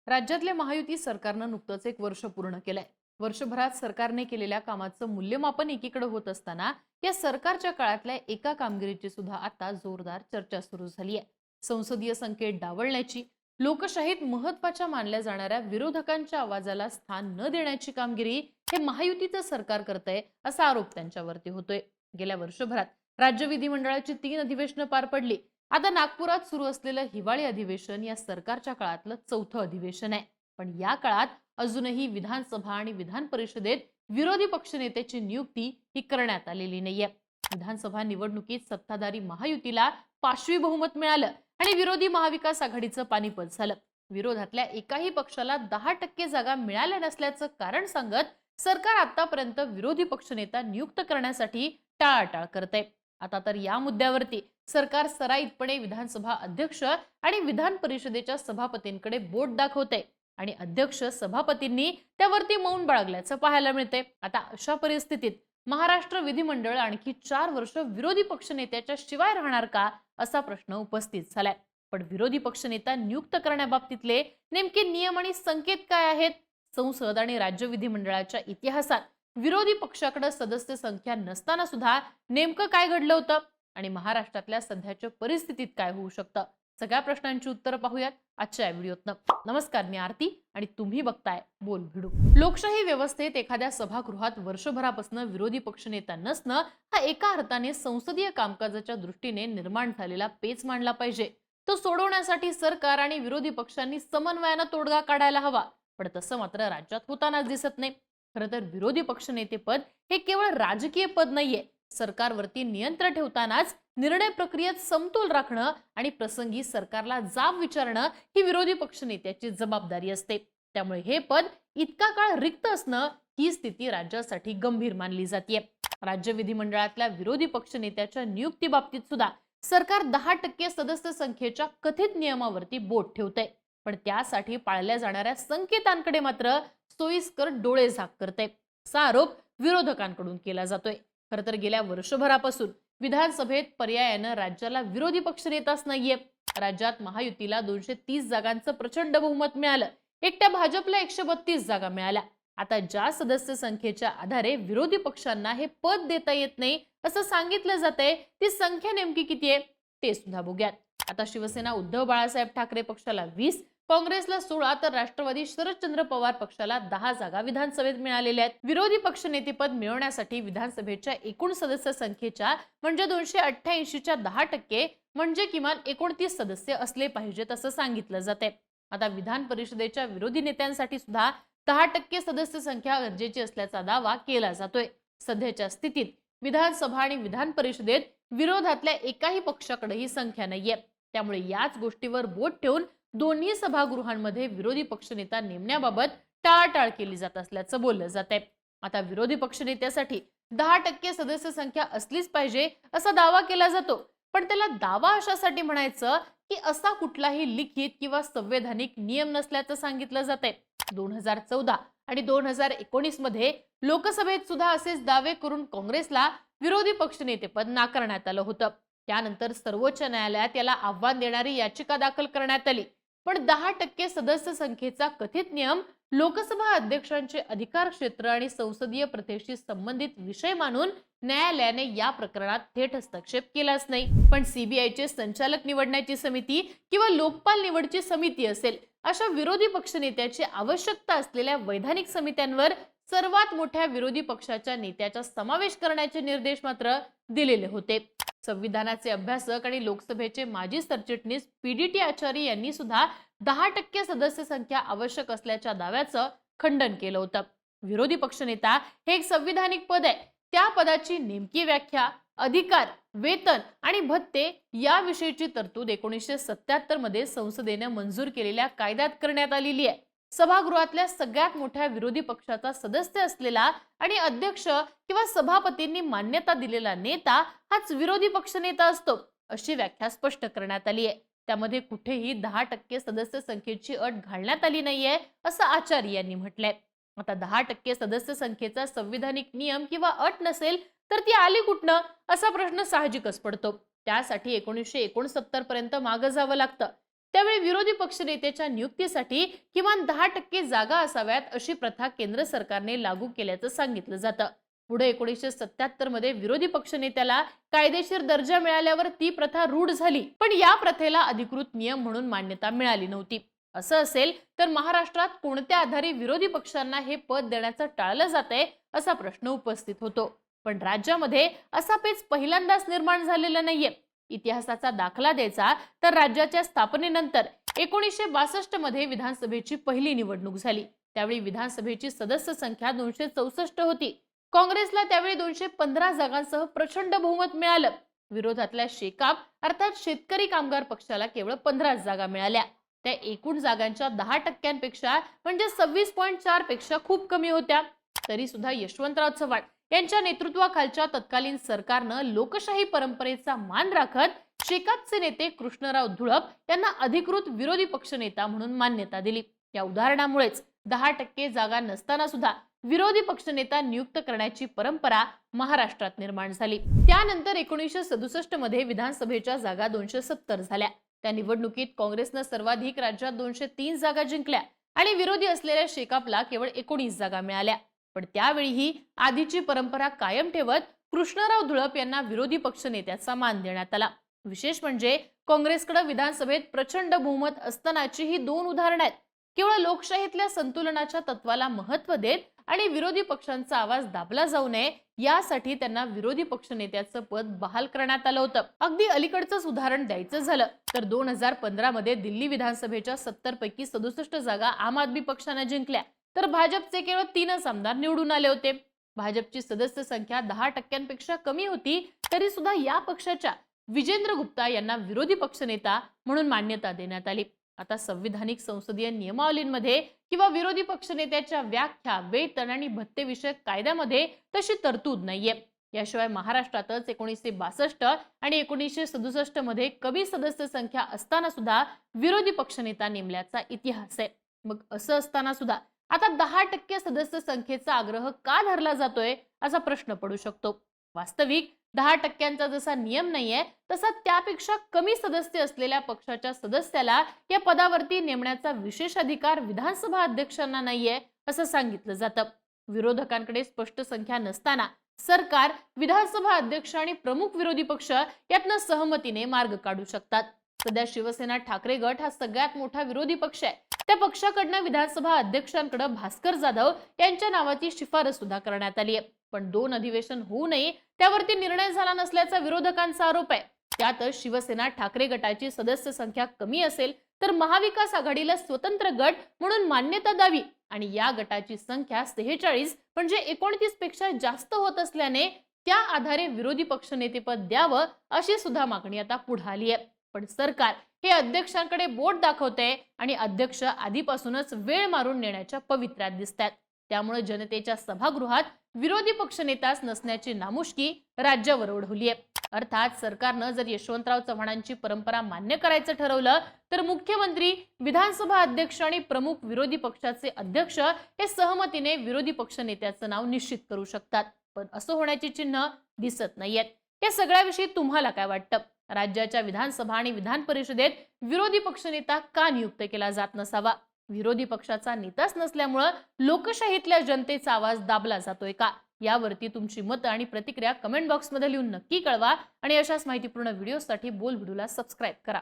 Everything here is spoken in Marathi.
राज्यातले महायुती सरकारनं नुकतंच एक वर्ष पूर्ण केलंय। वर्षभरात सरकारने केलेल्या कामाचं मूल्यमापन एकीकडे होत असताना या सरकारच्या काळातल्या एका कामगिरीची सुद्धा आता जोरदार चर्चा सुरू झाली आहे। संसदीय संकेत डावलण्याची, लोकशाहीत महत्वाच्या मानल्या जाणाऱ्या विरोधकांच्या आवाजाला स्थान न देण्याची कामगिरी हे महायुतीचं सरकार करतंय असा आरोप त्यांच्यावरती होतोय। गेल्या वर्षभरात राज्य विधिमंडळाची 3 अधिवेशनं पार पडली। आता नागपुरात सुरू असलेलं हिवाळी अधिवेशन या सरकारच्या काळातलं चौथं अधिवेशन आहे। पण या काळात अजूनही विधानसभा आणि विधान परिषदेत विरोधी पक्षनेत्याची नियुक्ती ही करण्यात आलेली नाहीये। विधानसभा निवडणुकीत सत्ताधारी महायुतीला 5वी बहुमत मिळालं आणि विरोधी महाविकास आघाडीचं पानिपत झालं। विरोधातल्या एकाही पक्षाला 10% जागा मिळाल्या नसल्याचं कारण सांगत सरकार आतापर्यंत विरोधी पक्षनेता नियुक्त करण्यासाठी टाळाटाळ करतंय। आता तर या मुद्द्यावरती सरकार सराईतपणे विधानसभा अध्यक्ष आणि विधान परिषदेच्या सभापतींकडे बोट दाखवते आणि अध्यक्ष सभापतींनी त्यावरती मौन बाळगल्याचं पाहायला मिळते। आता अशा परिस्थितीत महाराष्ट्र विधिमंडळ आणखी 4 वर्ष विरोधी पक्षनेत्याच्या शिवाय राहणार का असा प्रश्न उपस्थित झालाय। पण विरोधी पक्षनेता नियुक्त करण्याबाबतीतले नेमके नियम आणि संकेत काय आहेत? संसद आणि राज्य विधिमंडळाच्या इतिहासात विरोधी पक्षाकडे सदस्य संख्या नसताना सुद्धा नेमकं काय घडलं होतं आणि महाराष्ट्रातल्या सध्याच्या परिस्थितीत काय होऊ शकतं? सगळ्या प्रश्नांची उत्तर पाहूयात आजच्या व्हिडिओतनं। नमस्कार, मी आरती आणि तुम्ही बघताय बोल भिडू। लोकशाही व्यवस्थेत एखाद्या सभागृहात वर्षभरापासून विरोधी पक्षनेता नसणं हा एका अर्थाने संसदीय कामकाजाच्या दृष्टीने निर्माण झालेला पेच मानला पाहिजे। तो सोडवण्यासाठी सरकार आणि विरोधी पक्षांनी समन्वयानं तोडगा काढायला हवा, पण तसं मात्र राज्यात होतानाच दिसत नाही। खरं तर विरोधी पक्षनेतेपद हे केवळ राजकीय पद नाहीये। सरकारवरती नियंत्रण ठेवतानाच निर्णय प्रक्रियेत समतोल राखणं आणि प्रसंगी सरकारला जाब विचारणं ही विरोधी पक्षनेत्याची जबाबदारी असते। त्यामुळे हे पद इतका काळ रिक्त असणं ही स्थिती राज्यासाठी गंभीर मानली जाते। राज्य विधिमंडळातल्या विरोधी पक्षनेत्याच्या नियुक्ती बाबतीत सुद्धा सरकार 10% सदस्य संख्येच्या कथित नियमावरती बोट ठेवते, पण त्यासाठी पाळल्या जाणाऱ्या संकेतांकडे मात्र सोयीस्कर डोळे झाक करते असा आरोप विरोधकांकडून केला जातोय। खरं तर गेल्या वर्षभरापासून विधानसभेत पर्यायानं राज्याला विरोधी पक्षनेताच नाहीये। राज्यात महायुतीला 230 जागांचं प्रचंड बहुमत मिळालं, एकट्या भाजपला 132 जागा मिळाल्या। आता ज्या सदस्य संख्येच्या आधारे विरोधी पक्षांना हे पद देता येत नाही असं सांगितलं जातंय, ती संख्या नेमकी किती आहे ते सुद्धा बघूयात। आता शिवसेना उद्धव बाळासाहेब ठाकरे पक्षाला 20, काँग्रेसला 16 तर राष्ट्रवादी शरदचंद्र पवार पक्षाला 10 जागा विधानसभेत मिळालेल्या आहेत। विरोधी पक्षनेतेपद मिळवण्यासाठी विधानसभेच्या एकूण सदस्य संख्येच्या म्हणजे 288च्या 10% म्हणजे किमान 29 सदस्य असले पाहिजेत असं सांगितलं जाते। आता विधान परिषदेच्या विरोधी नेत्यांसाठी सुद्धा 10% सदस्य संख्या गरजेची असल्याचा दावा केला जातोय। सध्याच्या स्थितीत विधानसभा आणि विधान परिषदेत विरोधातल्या एकाही पक्षाकडे ही संख्या नाहीये। त्यामुळे याच गोष्टीवर बोट ठेवून दोन्ही सभागृहांमध्ये विरोधी पक्षनेता नेमण्याबाबत टाळाटाळ केली जात असल्याचं बोललं जातंय। आता विरोधी पक्षनेत्यासाठी 10% सदस्य संख्या असलीच पाहिजे असा दावा केला जातो, पण त्याला दावा अशासाठी म्हणायचं की असा कुठलाही लिखित किंवा संवैधानिक नियम नसल्याचं सांगितलं जातंय। 2014 आणि 2019 मध्ये लोकसभेत सुद्धा असेच दावे करून काँग्रेसला विरोधी पक्षनेतेपद नाकारण्यात आलं होतं। त्यानंतर सर्वोच्च न्यायालयात याला आव्हान देणारी याचिका दाखल करण्यात आली, पण 10% सदस्य संख्येचा कथित नियम लोकसभा अध्यक्षांचे अधिकार क्षेत्र आणि संसदीय प्रथेशी संबंधित विषय मानून न्यायालयाने या प्रकरणात थेट हस्तक्षेप केलाच नाही। पण सीबीआयचे संचालक निवडण्याची समिती किंवा लोकपाल निवडची समिती असेल अशा विरोधी पक्षनेत्याची आवश्यकता असलेल्या वैधानिक समित्यांवर सर्वात मोठ्या विरोधी पक्षाच्या नेत्याचा समावेश करण्याचे निर्देश मात्र दिलेले होते। संविधानाचे अभ्यासक आणि लोकसभेचे माजी सरचिटणीस पीडीटी आचार्य यांनी सुद्धा 10% सदस्य संख्या आवश्यक असल्याच्या दाव्याचं खंडन केलं होतं। विरोधी पक्षनेता हे एक संविधानिक पद आहे, त्या पदाची नेमकी व्याख्या, अधिकार, वेतन आणि भत्ते याविषयीची तरतूद 1977 मध्ये संसदेने मंजूर केलेल्या कायद्यात करण्यात आलेली आहे। सभागृहातल्या सगळ्यात मोठ्या विरोधी पक्षाचा सदस्य असलेला आणि अध्यक्ष किंवा सभापतींनी मान्यता दिलेला नेता हाच विरोधी पक्षनेता असतो अशी व्याख्या स्पष्ट करण्यात आली आहे। त्यामध्ये कुठेही 10% सदस्य संख्येची अट घालण्यात आली नाहीये असं आचार्य यांनी म्हटलंय। आता 10% सदस्य संख्येचा संविधानिक नियम किंवा अट नसेल तर ती आली कुठनं असा प्रश्न साहजिकच पडतो। त्यासाठी 1969 पर्यंत मागे जावं लागतं। त्यावेळी विरोधी पक्षनेत्याच्या नियुक्तीसाठी किमान 10% जागा असाव्यात अशी प्रथा केंद्र सरकारने लागू केल्याचं सांगितलं जातं. पुढे 1977 मध्ये विरोधी पक्षनेत्याला कायदेशीर दर्जा मिळाल्यावर ती प्रथा रूढ झाली, पण या प्रथेला अधिकृत नियम म्हणून मान्यता मिळाली नव्हती. असं असेल तर महाराष्ट्रात कोणत्या आधारे विरोधी पक्षांना हे पद देण्याचं टाळलं जातंय असा प्रश्न उपस्थित होतो. पण राज्यामध्ये असा पेच पहिल्यांदाच निर्माण झालेला नाहीये. इतिहासाचा दाखला द्यायचा तर राज्याच्या स्थापनेनंतर 1962 मध्ये विधानसभेची पहिली निवडणूक झाली. त्यावेळी विधानसभेची सदस्य संख्या 264 होती. काँग्रेसला त्यावेळी 215 जागांसह प्रचंड बहुमत मिळालं. विरोधातल्या शेकाप अर्थात शेतकरी कामगार पक्षाला केवळ 15 जागा मिळाल्या. त्या एकूण जागांच्या 10% म्हणजे 26.4 पेक्षा खूप कमी होत्या. तरी सुद्धा यशवंतराव चव्हाण यांच्या नेतृत्वाखालच्या तत्कालीन सरकारनं लोकशाही परंपरेचा मान राखत शेकापचे नेते कृष्णराव धुळप यांना अधिकृत विरोधी पक्षनेता म्हणून मान्यता दिली. या उदाहरणामुळेच 10% जागा नसताना सुद्धा विरोधी पक्षनेता नियुक्त करण्याची परंपरा महाराष्ट्रात निर्माण झाली. त्यानंतर 1967 मध्ये विधानसभेच्या जागा 270 झाल्या. त्या निवडणुकीत काँग्रेसनं सर्वाधिक राज्यात 203 जागा जिंकल्या आणि विरोधी असलेल्या शेकापला केवळ 19 जागा मिळाल्या. पण त्यावेळीही आधीची परंपरा कायम ठेवत कृष्णराव धुळप यांना विरोधी पक्षनेत्याचा मान देण्यात आला. विशेष म्हणजे काँग्रेसकडे विधानसभेत प्रचंड बहुमत असतानाची ही 2 उदाहरणं आहेत. केवळ लोकशाहीतल्या संतुलनाच्या तत्वाला महत्त्व देत आणि विरोधी पक्षांचा आवाज दाबला जाऊ नये यासाठी त्यांना विरोधी पक्षनेत्याचं पद बहाल करण्यात आलं होतं. अगदी अलीकडचंच उदाहरण द्यायचं झालं तर 2015 मध्ये दिल्ली विधानसभेच्या 70 पैकी 67 जागा आम आदमी पक्षाने जिंकल्या, तर भाजपचे केवळ 3च आमदार निवडून आले होते. भाजपची सदस्य संख्या 10% कमी होती, तरी सुद्धा या पक्षाच्या विजेंद्र गुप्ता यांना विरोधी पक्षनेता म्हणून मान्यता देण्यात आली. आता संविधानिक संसदीय नियमावलींमध्ये किंवा विरोधी पक्षनेत्याच्या व्याख्या, वेतन आणि भत्तेविषयक कायद्यामध्ये तशी तरतूद नाहीये. याशिवाय महाराष्ट्रातच 1962 आणि 1967 मध्ये कमी सदस्य संख्या असताना सुद्धा विरोधी पक्षनेता नेमल्याचा इतिहास आहे. मग असं असताना सुद्धा आता 10% सदस्य संख्येचा आग्रह का धरला जातोय असा प्रश्न पडू शकतो. वास्तविक 10%चा जसा नियम नाहीये तसा त्यापेक्षा कमी सदस्य असलेल्या पक्षाच्या सदस्याला या पदावरती नेमण्याचा विशेष अधिकार विधानसभा अध्यक्षांना नाहीये असं सांगितलं जातं. विरोधकांकडे स्पष्ट संख्या नसताना सरकार, विधानसभा अध्यक्ष आणि प्रमुख विरोधी पक्ष यातनं सहमतीने मार्ग काढू शकतात. सध्या शिवसेना ठाकरे गट हा सगळ्यात मोठा विरोधी पक्ष आहे. त्या पक्षाकडनं विधानसभा अध्यक्षांकडे भास्कर जाधव यांच्या नावाची शिफारस सुद्धा करण्यात आली आहे. पण 2 अधिवेशन होऊ नये त्यावरती निर्णय झाला नसल्याचा विरोधकांचा आरोप आहे. त्यातच शिवसेना ठाकरे गटाची सदस्य संख्या कमी असेल तर महाविकास आघाडीला स्वतंत्र गट म्हणून मान्यता द्यावी आणि या गटाची संख्या 46 म्हणजे 29 पेक्षा जास्त होत असल्याने त्या आधारे विरोधी पक्षनेतेपद द्यावं अशी सुद्धा मागणी आता पुढे आली आहे. पण सरकार हे अध्यक्षांकडे बोट दाखवते आणि अध्यक्ष आधीपासूनच वेळ मारून नेण्याच्या पवित्र्यात दिसतात. त्यामुळे जनतेच्या सभागृहात विरोधी पक्षनेताच नसण्याची नामुष्की राज्यावर ओढवली आहे. अर्थात सरकारनं जर यशवंतराव चव्हाणांची परंपरा मान्य करायचं ठरवलं तर मुख्यमंत्री, विधानसभा अध्यक्ष आणि प्रमुख विरोधी पक्षाचे अध्यक्ष हे सहमतीने विरोधी पक्षनेत्याचं नाव निश्चित करू शकतात. पण असं होण्याची चिन्ह दिसत नाहीयेत. या सगळ्याविषयी तुम्हाला काय वाटतं? राज्याच्या विधानसभा आणि विधान परिषदेत विरोधी पक्षनेता का नियुक्त केला जात नसावा? विरोधी पक्षाचा नेताच नसल्यामुळे लोकशाहीतल्या जनतेचा आवाज दाबला जातोय का? यावरती तुमची मतं आणि प्रतिक्रिया कमेंट बॉक्समध्ये लिहून नक्की कळवा आणि अशाच माहितीपूर्ण व्हिडिओसाठी बोल व्हिडिओला सबस्क्राईब करा.